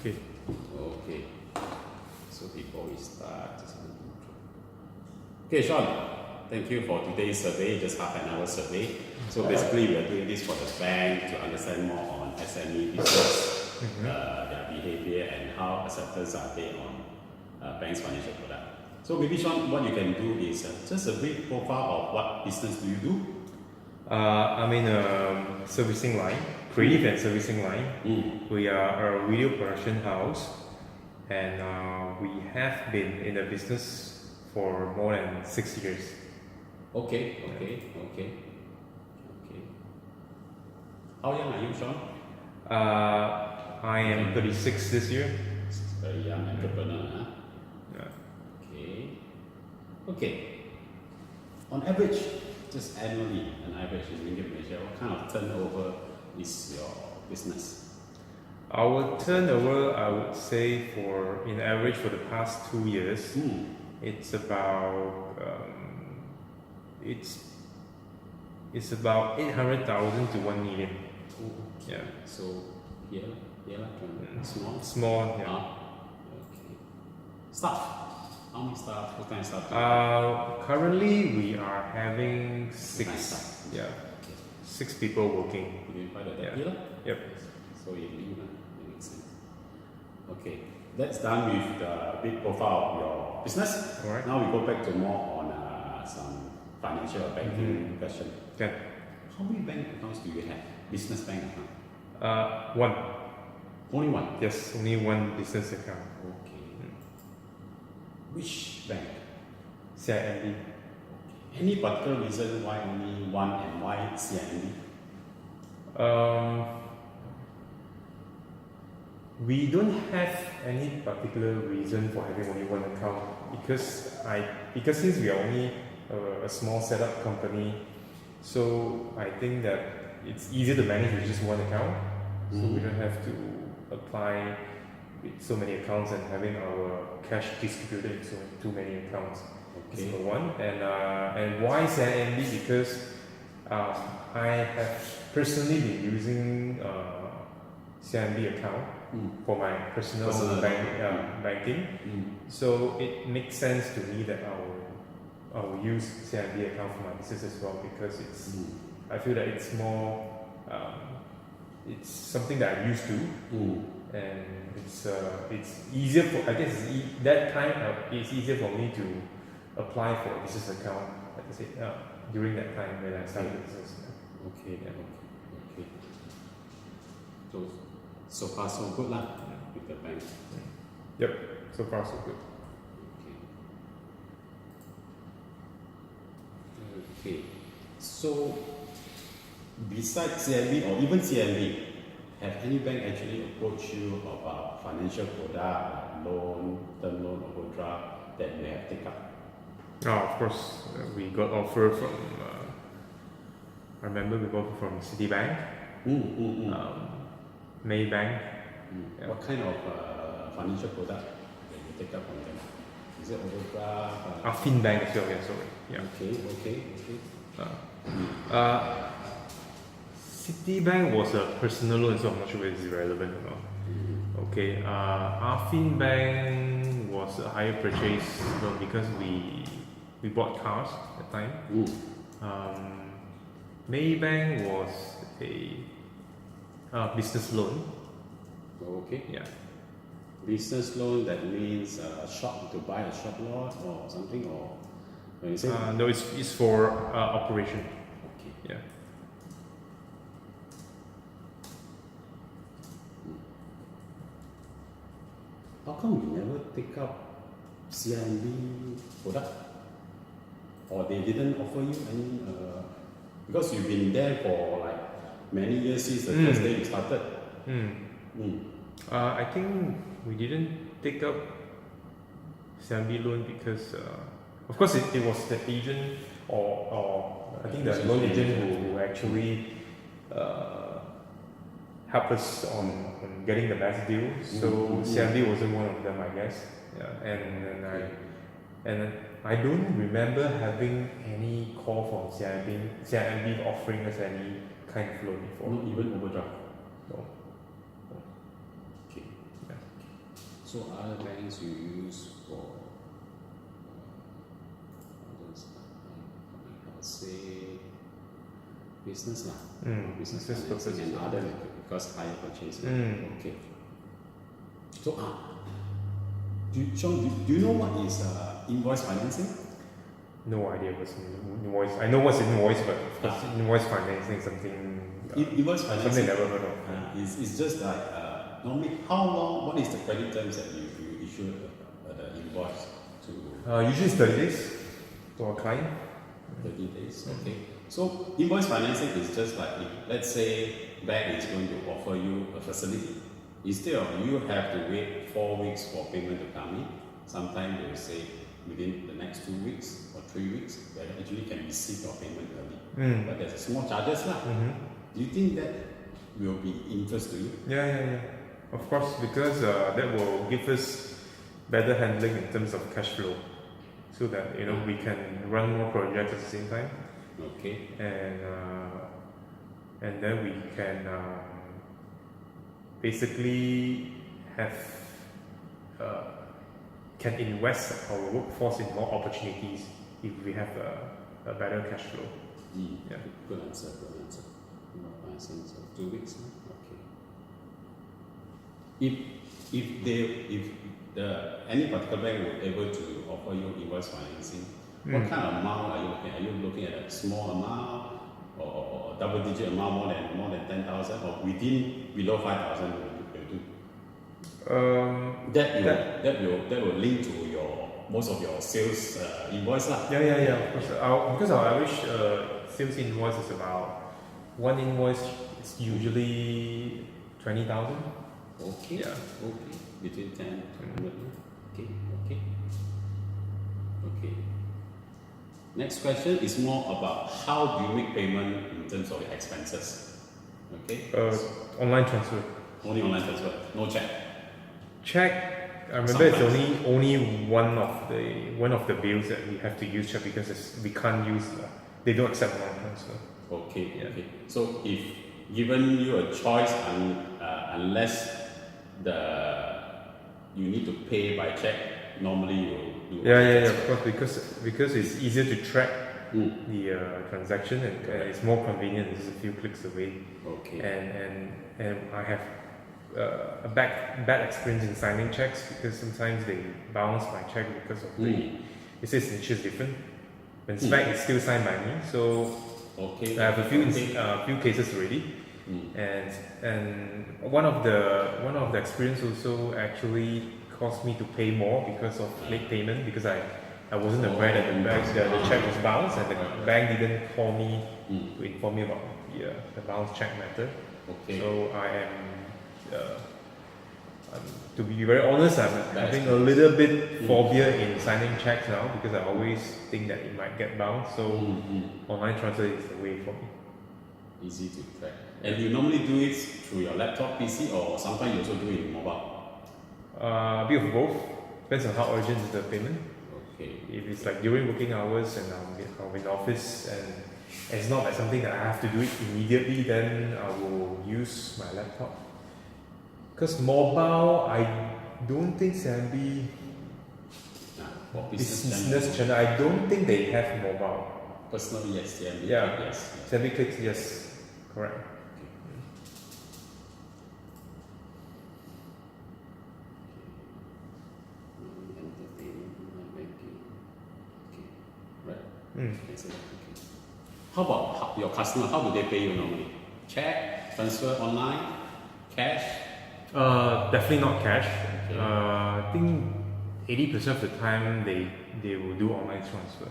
Okay. Okay. So before we start, okay, Shawn, thank you for today's survey, just half an hour survey. So basically, we are doing this for the bank to understand more on SME business, their behavior, and how acceptance are they on bank's financial product. So maybe, Shawn, what you can do is just a brief profile of what business do you do? I'm in a servicing line, creative and servicing line. We are a video production house, and we have been in the business for more than 6 years. Okay. How young are you, Shawn? I am 36 this year. Very young entrepreneur, huh? Yeah. Okay. On average, just annually, an average in Ringgit Malaysia, what kind of turnover is your business? Our turnover, I would say, in average for the past 2 years, it's about it's about 800,000 to 1 million. Okay. Yeah. So small. Small. Yeah. Okay. Staff. How many staff? What kind of staff? Currently, we are having 6. Nice. Yeah. Okay. 6 people working. You invited that Yeah. here? Yep. So you leave, that makes sense. Okay, that's done with the big profile of your business. All right. Now we go back to more on some financial or banking question. Okay. How many bank accounts do you have? Business bank account? One. Only one? Yes, only one business account. Okay. Which bank? CIMB. Any particular reason why only one and why CIMB? We don't have any particular reason for having only one account because since we are only a small setup company, so I think that it's easier to manage with just one account. So we don't have to apply with so many accounts and having our cash distributed into too many accounts. That's Okay. number one. And why CIMB? Because I have personally been using CIMB account for my personal banking. So it makes sense to me that I will use CIMB account for my business as well because it's I feel that it's more it's something that I'm used to, and it's easier for that time it's easier for me to apply for a business account like I said during that time when I started the business. Okay. So far so good lah with the bank. Yep. So far so good. Okay. So besides CIMB or even CIMB, have any bank actually approached you about financial product like loan, term loan, overdraft that you have taken up? Of course, we got offer from. I remember we got from Citibank, Maybank. Yeah. What kind of financial product that you take up from them? Is it overdraft? Finbank as well. Yeah, sorry. Yeah. Okay. Citibank was a personal loan, so I'm not sure whether it's relevant or not. Okay. Finbank was a higher purchase loan because we bought cars at the time. Maybank was a business loan. Okay. Yeah. Business loan, that means shop to buy a shop lot or something, or when you say no, it's for operation. Okay. Yeah. How come you never take up CIMB product? Or they didn't offer you any because you've been there for like many years since the first day you started. I think we didn't take up CIMB loan because of course it was the agent or I think the loan agent who actually helped us on getting the best deal. So CIMB wasn't one of them, I guess. Yeah, and I don't remember having any call from CIMB offering us any kind of loan before. Not even overdraft. No. Okay. Yeah. other banks you use for others? I'll say business lah. Business financing and other because higher purchase. Okay. So Shawn, do you know what is invoice financing? No idea what's invoice. I know what's invoice, but invoice financing is something. Invoice financing. Something never heard of. It's just like normally how long? What is the credit terms that you issue the invoice to? Usually it's 30 days to our client. 30 days. Okay. So invoice financing is just like if, let's say bank is going to offer you a facility. Instead of you have to wait 4 weeks for payment to come in, sometimes they will say within the next 2 weeks or 3 weeks, you actually can receive your payment early. But there's a small charges lah. Do you think that will be interest to you? Yeah. Of course, because that will give us better handling in terms of cash flow, so that we can run more projects at the same time. Okay. And then we can basically can invest our workforce in more opportunities if we have a better cash flow. Yeah. Good answer. So 2 weeks. Okay. If any particular bank were able to offer you invoice financing, what kind of amount are you looking at? Are you looking at a small amount or a double-digit amount, more than 10,000, or below 5,000 will do? That will link to most of your sales invoice lah. Yeah. Of course. Because our average sales invoice is about one invoice is usually 20,000. Okay. Yeah. Okay. Between 10 and 100. Okay. Next question is more about how do you make payment in terms of your expenses? Okay. Online transfer. Only online transfer. No check. Check. I remember it's only one of the bills that we have to use check because we can't use. They don't accept online transfer. Okay. Okay. So if given you a choice, unless you need to pay by check, normally you do. Yeah. Of course, because it's easier to track the transaction and it's more convenient. It's a few clicks away. Okay. And I have a bad experience in signing checks because sometimes they bounce my check because of it says signature is different. When it's back, it's still signed by me. So I have a few cases already. And one of the experience also actually caused me to pay more because of late payment because I wasn't aware that the check was bounced and the bank didn't call me to inform me about the bounce check matter. Okay. So I am to be very honest, I'm having a little bit phobia in signing checks now because I always think that it might get bounced. So online transfer is the way for me. Easy to track. And you normally do it through your laptop, PC, or sometimes you also do it in mobile? A bit of both. Depends on how urgent is the payment. Okay. If it's like during working hours and I'm in office and it's not like something that I have to do it immediately, then I will use my laptop. Because mobile, I don't think CMB business channel, I don't think they have mobile. Personal, yes. CMB, yeah. Yes. CMB clicks, yes. Correct. How about your customer? How do they pay you normally? Check, transfer online, cash? Definitely not cash. Okay. I think 80% of the time they will do online transfer.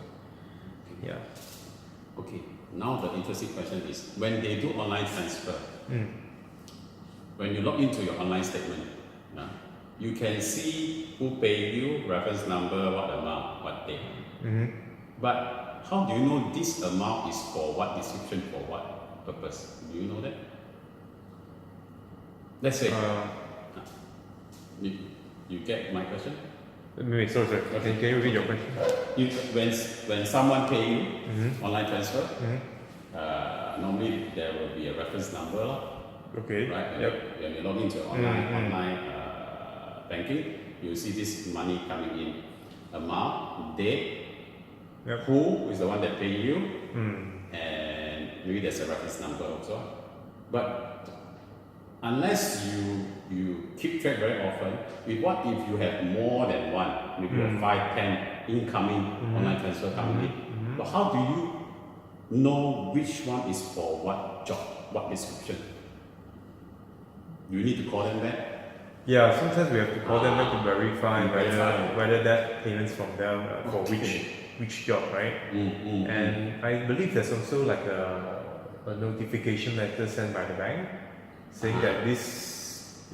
Okay. Yeah. Okay. Now the interesting question is when they do online transfer, when you log into your online statement, you can see who paid you, reference number, what amount, what date. But how do you know this amount is for what description, for what purpose? Do you know that? Let's say, you get my question? Wait, sorry. Okay. Can you repeat your question? When someone pay you online transfer, normally there will be a reference number. Okay. Right? Yep. When you log into online banking, you see this money coming in, amount, date, Yep. who is the one that pay you, Mm. and maybe there's a reference number also. But unless you keep track very often, what if you have more than one, maybe you have 5, 10 incoming online transfer coming in, but how do you know which one is for what job, what description? Do you need to call them back? Yeah, sometimes we have to call them back to verify verify. whether that payment's from them for which job, right? And I believe there's also like a notification letter sent by the bank saying that this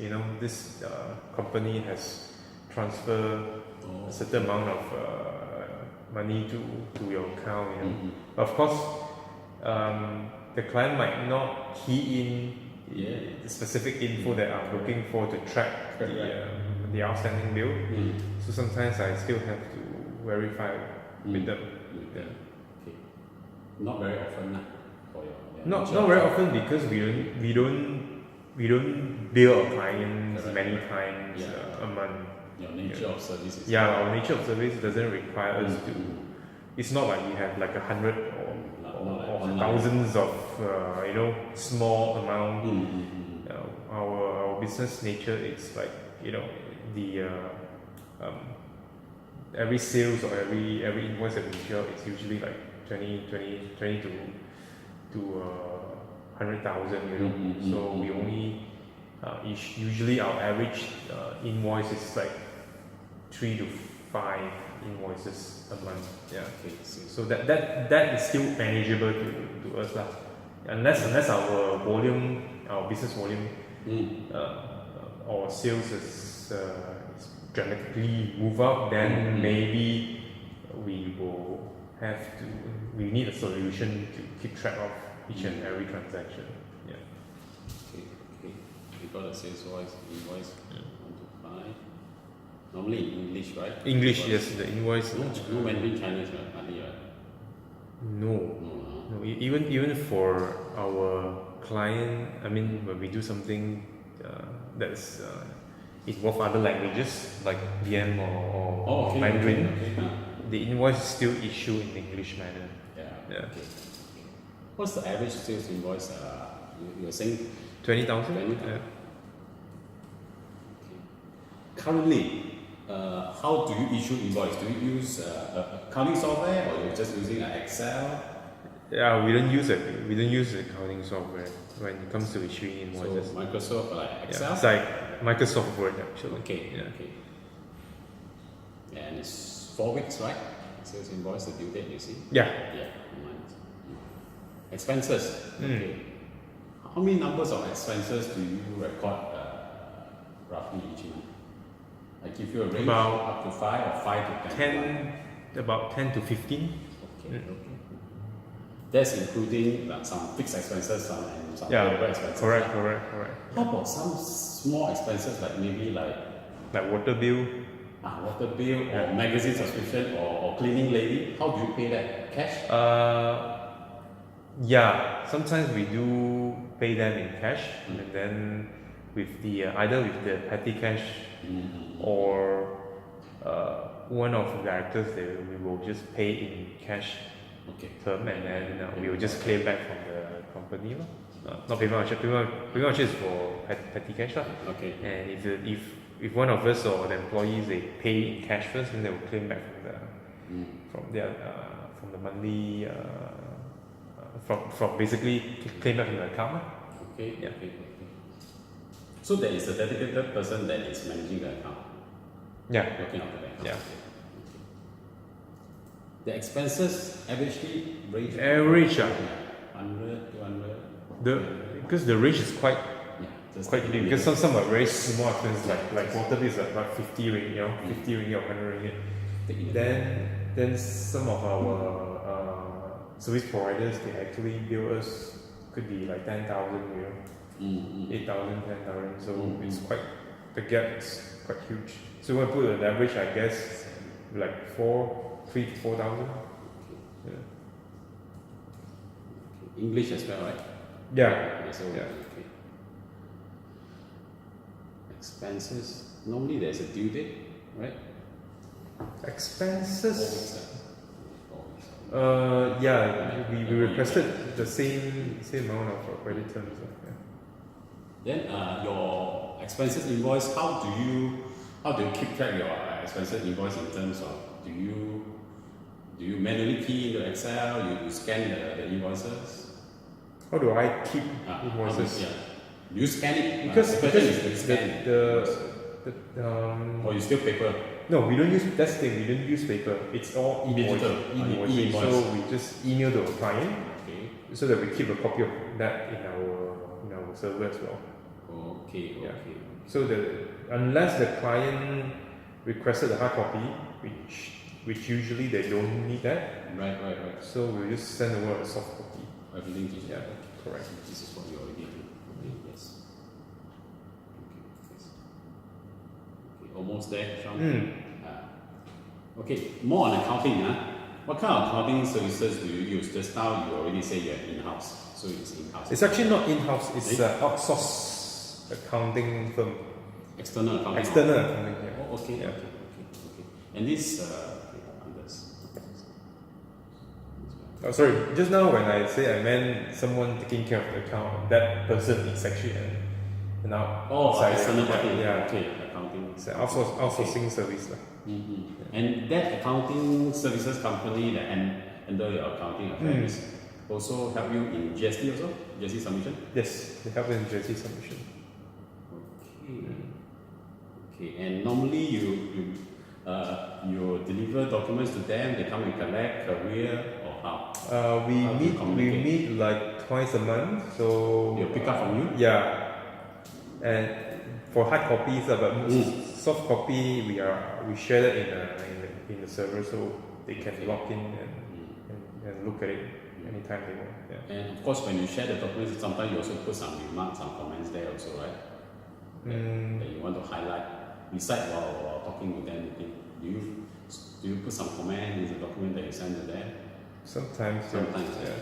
company has transferred a certain amount of money to your account. Of course, the client might not key in the specific info that I'm looking for to track the outstanding bill. So sometimes I still have to verify with them. Yeah. Okay. Not very often for your Not very often because we don't bill our clients many times a month. Your nature of service is our nature of service doesn't require us to. It's not like we have like 100 or thousands of small amount. Our business nature is like the every sales or every invoice that we issue, it's usually like 20 to 100,000. So we only usually our average invoice is like 3 to 5 invoices a month. Yeah. Okay. So that is still manageable to us lah. Unless our volume, our business volume, our sales is dramatically move up, then maybe we will we need a solution to keep track of each and every transaction. Yeah. Okay. We got a sales invoice 1 to 5. Normally in English, right? English, yes, the invoice. No Mandarin Chinese, right? No. Even for our client, I mean, when we do something that's involve other languages like VM or Mandarin, the invoice is still issued in English manner. Yeah. Okay. What's the average sales invoice? You're saying 20,000. 20,000. Yeah. Okay. Currently, how do you issue invoice? Do you use accounting software or you're just using Excel? Yeah, we don't use accounting software when it comes to issuing invoices. So Microsoft like Excel? Yeah, it's like Microsoft Word actually. Okay. And it's 4 weeks, right? Sales invoice, the due date, you see? Yeah. Expenses. Okay. How many numbers of expenses do you record roughly each month? I give you a range up to 5 or 5 to 10. About 10 to 15. Okay. That's including some fixed expenses and some variable expenses. Correct. How about some small expenses like maybe like water bill? Water bill or magazine subscription or cleaning lady? How do you pay that? Cash? Yeah, sometimes we do pay them in cash, and then with the either with the petty cash or one of the directors, we will just pay in cash term, and then we will just claim back from the company. Not payment is for petty cash. Okay. And if one of us or the employees, they pay in cash first, then they will claim back from the monthly from basically claim back from the account. Okay. So there is a dedicated person that is managing the account. Yeah. Working on the bank. Yeah. The expenses averagely range. 100, 200. Because the range is quite big. Because some are very small expenses like water bills are about 50 ringgit, 50 ringgit or 100 ringgit. Then some of our service providers, they actually bill us could be like 10,000, 8,000, 10,000. So it's quite, the gap is quite huge. So when I put an average, I guess like 3 to 4,000. Yeah. English as well, right? Yeah. Okay. Expenses. Normally there's a due date. right? Expenses. 4 weeks. Yeah, we requested the same amount of credit terms. Yeah. Then your expenses invoice, how do you keep track your expenses invoice in terms of do you manually key into Excel, you scan the invoices? How do I keep invoices? Do you scan it? Because the question is, do you scan or you still paper? No, we don't use, that's the thing, we don't use paper. It's all e-invoicing. So we just email the client, so that we keep a copy of that in our server as well. Okay. So unless the client requested a hard copy, which usually they don't need that. Right. So we'll just send over a soft copy. Everything is correct. This is what you already do. Yes. Okay, almost there, Shawn. Okay, more on accounting. What kind of accounting services do you use? Just now you already say you're in-house, so it's in-house. It's actually not in-house. It's an outsourced accounting firm. External accounting. Yeah. Oh, okay. And this sorry, just now when I say I meant someone taking care of the account, that person is actually an outside. External party. Yeah. Okay, accounting. It's an outsourcing service. And that accounting services company that handle your accounting affairs also help you in GST also? GST submission? Yes, they help in GST submission. Okay, and normally you deliver documents to them, they come and collect, career, or how? We meet like twice a month, so they'll pick up from you? Yeah, and for hard copies, but soft copy we share it in the server, so they can log in and look at it anytime they want. Yeah. And of course, when you share the documents, sometimes you also put some remarks, some comments there also, right? That you want to highlight. Besides while talking with them, do you put some comment in the document that you send to them? Sometimes. Yeah.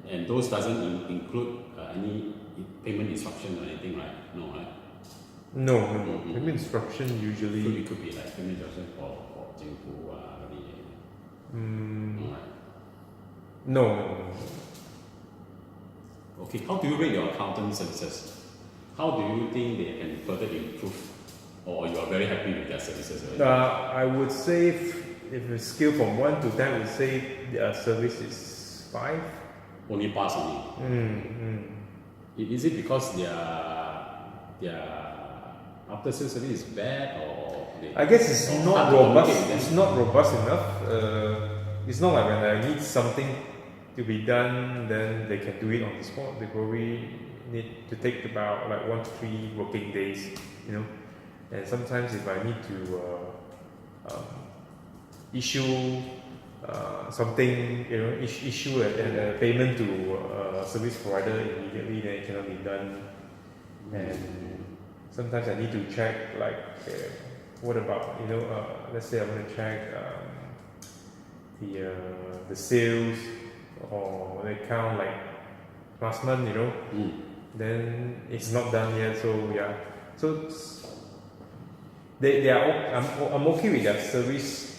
And those doesn't include any payment instruction or anything, right? No, right? No. Payment instruction usually. It could be like payment instruction for Jingfu, No. Okay, how do you rate your accountant services? How do you think they can further improve? Or you are very happy with their services already? I would say if a scale from 1 to 10, I would say their service is 5. Only pass only. Is it because their after sales service is bad, or I guess it's not robust. It's not robust enough. It's not like when I need something to be done, then they can do it on the spot. They probably need to take about like 1 to 3 working days, And sometimes if I need to issue something, issue a payment to a service provider immediately, then it cannot be done. And sometimes I need to check like, what about let's say I want to check the sales or the account like last month, then it's not done yet. So so they are. I'm okay with their service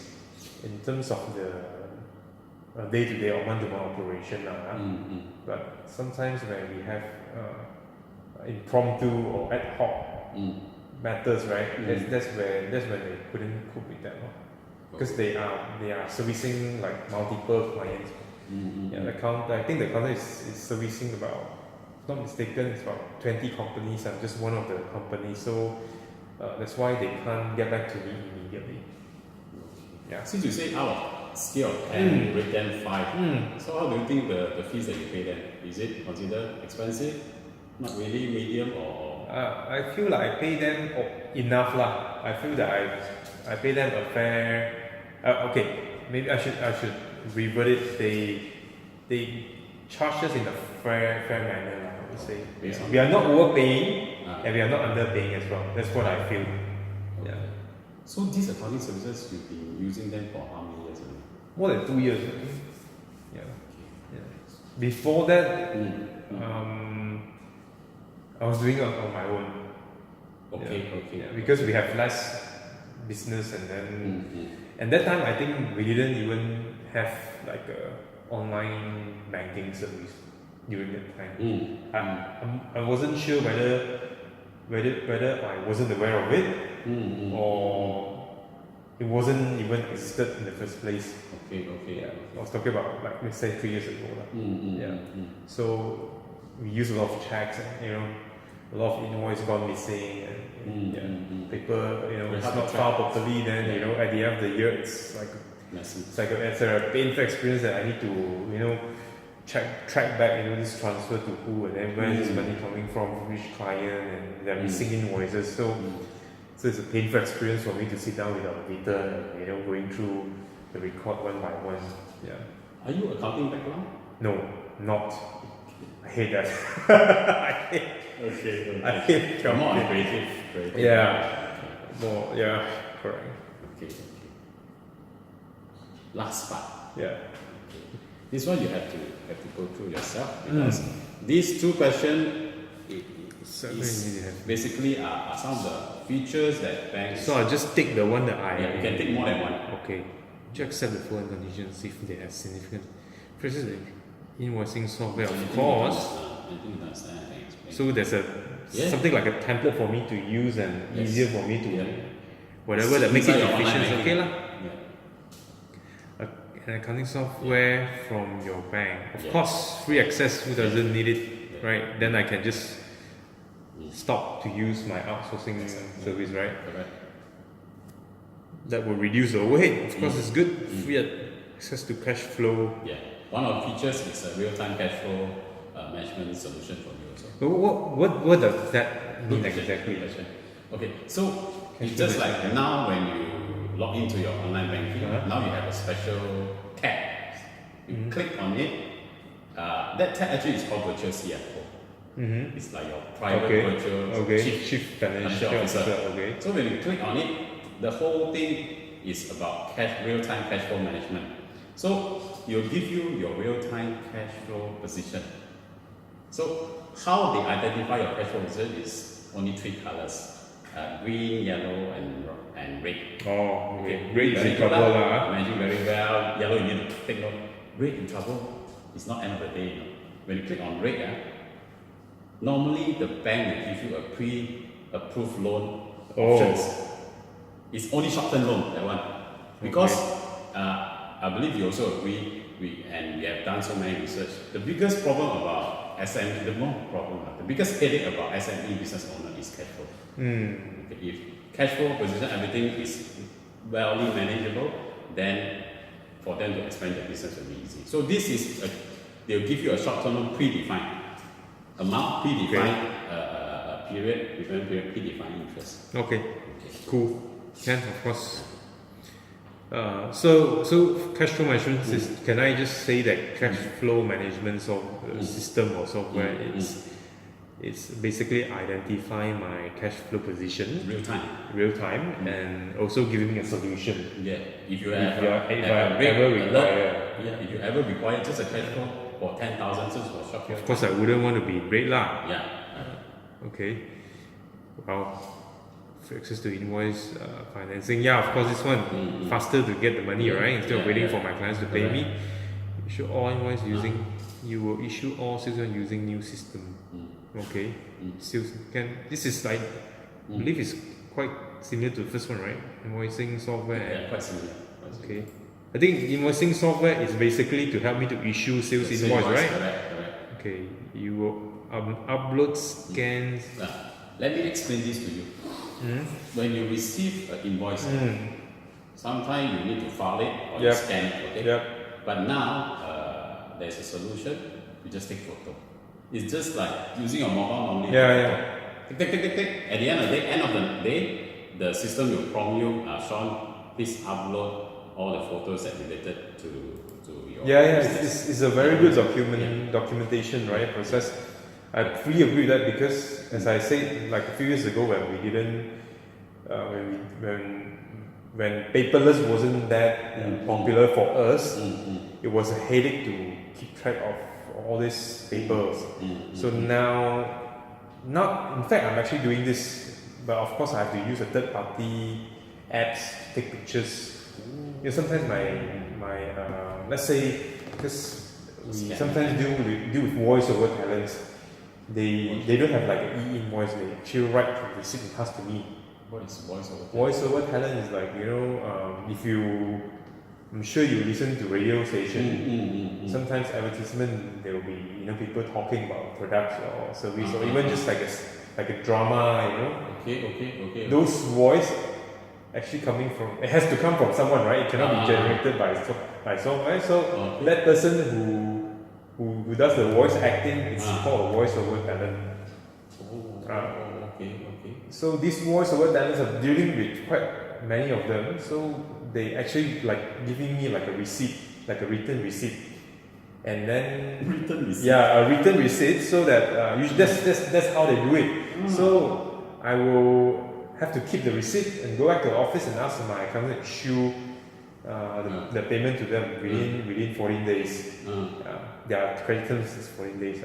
in terms of the day-to-day or month-to-month operation. But sometimes when we have impromptu or ad hoc matters, right? That's when they couldn't cope with that, because they are servicing like multiple clients. I think the counter is servicing about, if not mistaken, it's about 20 companies. I'm just one of the companies, so that's why they can't get back to me immediately. Yeah. Since you say out of scale of 10, you rate them 5. So how do you think the fees that you pay them? Is it considered expensive? Not really, medium, or? I feel like I pay them enough lah. I feel that I pay them a fair. Okay, maybe I should revert it. They charge us in a fair manner, I would say. We are not overpaying and we are not underpaying as well. That's what I feel. Yeah. So these accounting services, you've been using them for how many years already? More than 2 years, I think. Yeah. Before that, I was doing it on my own. because we have less business, and then and that time I think we didn't even have like a online banking service during that time. I wasn't sure whether I wasn't aware of it or it wasn't even existed in the first place. I was talking about like let's say 3 years ago. So we use a lot of checks, and a lot of invoice gone missing, and paper, it's not filed properly. Then at the end of the year, it's like it's a painful experience that I need to track back this transfer to who, and then where is this money coming from which client, and they're missing invoices. So it's a painful experience for me to sit down with our data and going through the record one by one. Are you accounting background? No, not. I hate that. I hate. I hate. More on creative. More. Yeah. Correct. Okay. Last part. This one you have to go through yourself, because these two questions basically are some of the features that banks. So I'll just take the one that you can take more than one. Okay. Do you accept the following conditions if they have significant differences in invoicing software? Of course. So there's something like a template for me to use, and easier for me to whatever that makes it efficient. Okay lah. An accounting software from your bank. Of course, free access. Who doesn't need it, right? Then I can just stop to use my outsourcing service, right? That will reduce the overhead. Of course, it's good. Free access to cash flow. One of the features is a real-time cash flow management solution for you also. What does that mean exactly? Okay, so it's just like now when you log into your online banking, now you have a special tab. You click on it. That tab actually is called Virtual CFO. It's like your private virtual chief financial officer. So when you click on it, the whole thing is about real-time cash flow management. So it'll give you your real-time cash flow position. So how they identify your cash flow position is only 3 colors. Green, yellow, and red. Red is in trouble lah. Managing very well. Yellow, you need to take note. Red in trouble. It's not end of the day. When you click on red, normally the bank will give you a pre-approved loan options. It's only short-term loan, that one. Because I believe you also agree, we have done so many research. The biggest problem about SME, the biggest headache about SME business owner is cash flow. If cash flow position, everything is well manageable, then for them to expand their business will be easy. So this is they'll give you a short-term loan predefined amount, predefined period, predefined interest. Okay, cool. Can of course. So cash flow management is, can I just say that cash flow management system or software it's basically identifying my cash flow position real time and also giving me a solution. If you ever require just a cash flow for 10,000 just for short period. Of course I wouldn't want to be rate lah. Okay. Well, access to invoice financing. Of course, this one faster to get the money, right? Instead of waiting for my clients to pay me. Issue all invoice using. You will issue all sales using new system. Okay. Sales can. This is like, I believe it's quite similar to the first one, right? Invoicing software. Quite similar. Okay. I think invoicing software is basically to help me to issue sales invoice, right? Correct. Okay. You will upload scans. Let me explain this to you. When you receive an invoice, sometimes you need to file it or you scan it, okay? But now there's a solution. You just take photo. It's just like using your mobile normally. Tick. At the end of the day, the system will prompt you, Shawn, please upload all the photos that related to your business. It's a very good documentation, right? Process. I fully agree with that, because as I said like a few years ago when we didn't when paperless wasn't that popular for us, it was a headache to keep track of all these papers. So now, in fact I'm actually doing this but of course I have to use a third-party apps to take pictures. You know, sometimes my let's say, because we sometimes deal with voice-over talents, they don't have like an e-invoice, they actually write the receipt and pass to me. What is voice-over? Voice-over talent is like, you know, if you, I'm sure you listen to radio station, sometimes advertisement, there will be, you know, people talking about products or service, or even just like a drama, you know. Okay. Those voice actually coming from, it has to come from someone, right? It cannot be generated by someone, right? So that person who does the voice acting, it's called a voice-over talent. Okay. So these voice-over talents are dealing with quite many of them. So they actually like giving me like a receipt, like a written receipt, and then written receipt. Yeah, a written receipt. So that that's how they do it. So I will have to keep the receipt and go back to the office and ask my accountant to issue the payment to them within 14 days. Their credit terms is 14 days.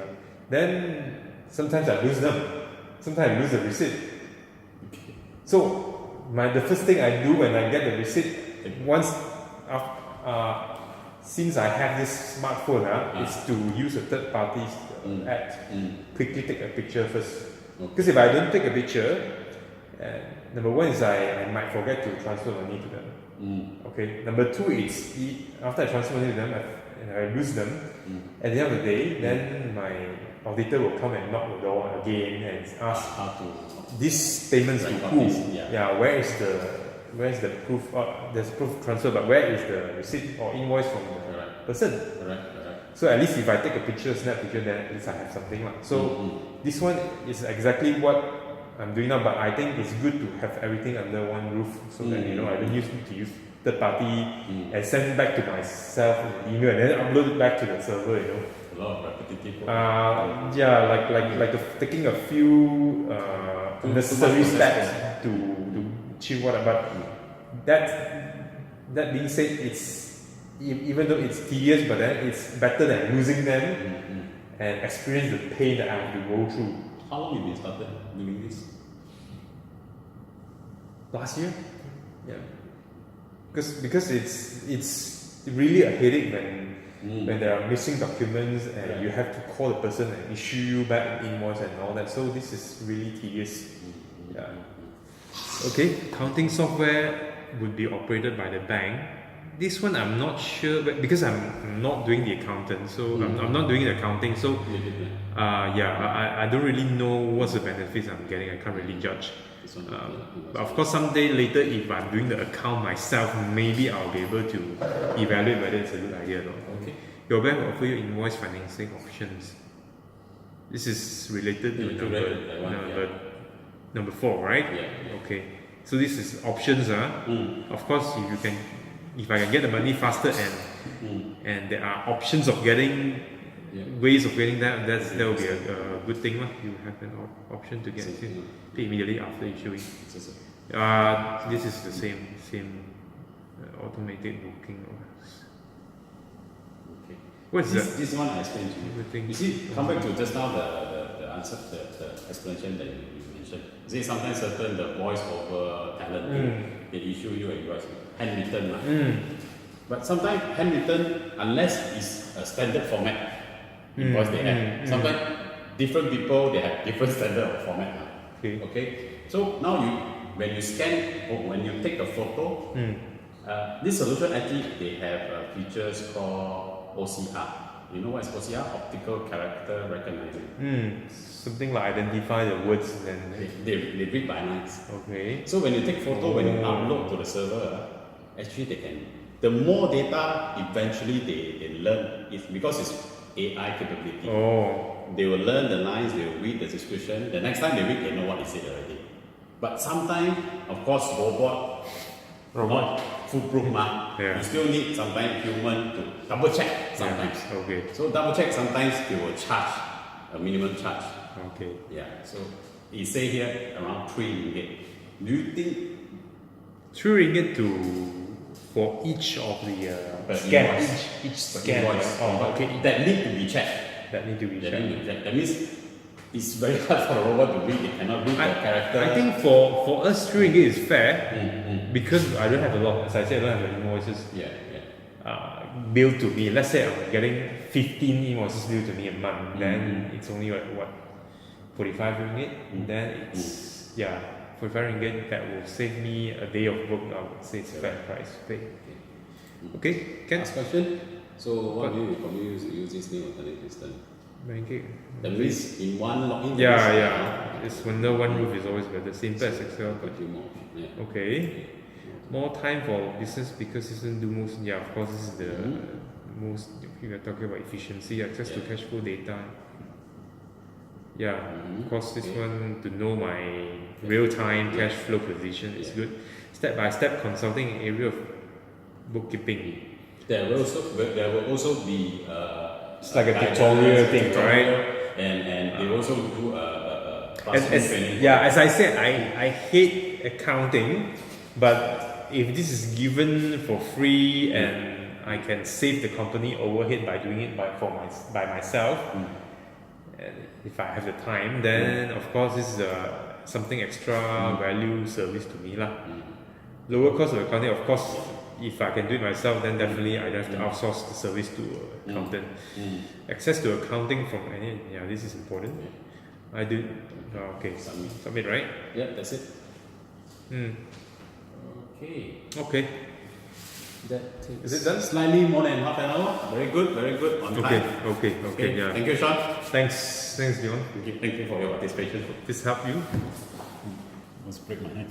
Then sometimes I lose them. Sometimes I lose the receipt. So the first thing I do when I get the receipt, once since I have this smartphone, is to use a third party app. Quickly take a picture first. Because if I don't take a picture, number one is I might forget to transfer money to them. Okay. Number two is after I transfer money to them and I lose them, at the end of the day, then my auditor will come and knock the door again and ask how to these payments to who? Where is the proof? There's proof of transfer, but where is the receipt or invoice from the person? Correct. So at least if I take a picture, snap picture, then at least I have something. So this one is exactly what I'm doing now, but I think it's good to have everything under one roof so that I don't need to use third party and send it back to myself in email and then upload it back to the server. A lot of repetitive. Like taking a few necessary steps to achieve what. But that being said, it's even though it's tedious, but then it's better than losing them and experience the pain that I have to go through. How long have you been started doing this? Last year, because it's really a headache when there are missing documents and you have to call the person and issue you back an invoice and all that. So this is really tedious. Okay, accounting software would be operated by the bank. This one I'm not sure, but because I'm not doing the accountant, so I'm not doing the accounting. So I don't really know what's the benefits I'm getting. I can't really judge. But of course, someday later, if I'm doing the account myself, maybe I'll be able to evaluate whether it's a good idea or not. Okay. Your bank will offer you invoice financing options. This is related to number 4, right? Okay. So this is options. Of course, if I can get the money faster and there are options of getting ways of getting that will be a good thing. You have an option to get it pay immediately after issuing. This is the same automated booking. Okay. What is that? This one I explained to you. You see, come back to just now the answer, the explanation that you mentioned. You see, sometimes certain the voice over talent they issue you a invoice handwritten. But sometimes handwritten, unless it's a standard format, invoice they have. Sometimes different people they have different standard of format. Okay. So now when you scan or when you take a photo, this solution actually they have features called OCR. You know what is OCR? Optical character recognition. Something like identify the words and then they read by lines. Okay. So when you take photo, when you upload to the server, actually they can. The more data eventually they learn, it's because it's AI capability. They will learn the lines, they will read the description. The next time they read, they know what is it already. But sometimes, of course, robot not foolproof. You still need sometimes human to double check sometimes. So double check sometimes they will charge a minimum charge. So it say here around 3 ringgit. Do you think 3 ringgit for each of the scan, each scan? That need to be checked. That need to be checked. That means it's very hard for the robot to read. It cannot read the character. I think for us, 3 ringgit is fair because I don't have a lot. As I said, I don't have invoices billed to me. Let's say I'm getting 15 invoices billed to me a month, then it's only like what, 45 ringgit. Then it's 45 ringgit. That will save me a day of work. I would say it's fair price to pay. Okay, can. Last question. So what do you use this new alternative system? Banking. That means in one login. It's under one roof is always better. Simple as Excel, but okay. More time for business because it doesn't do most. Yeah, of course, this is the most. If we are talking about efficiency, access to cash flow data. Of course, this one to know my real-time cash flow position is good. Step-by-step consulting in area of bookkeeping. There will also be. It's like a tutorial thing, right? And they also do training. As I said, I hate accounting, but if this is given for free and I can save the company overhead by doing it by myself, and if I have the time, then of course this is something extra value service to me lah. Lower cost of accounting, of course. If I can do it myself, then definitely I don't have to outsource the service to accountant. Access to accounting from any, this is important. I do. Okay, submit, right? Yeah, that's it. Okay. That takes Is it done? Slightly more than half an hour. Very good. On time. Okay. Yeah. Thank you, Shawn. Thanks, Leon. Thank you for your participation. This help you? Let's break my hand.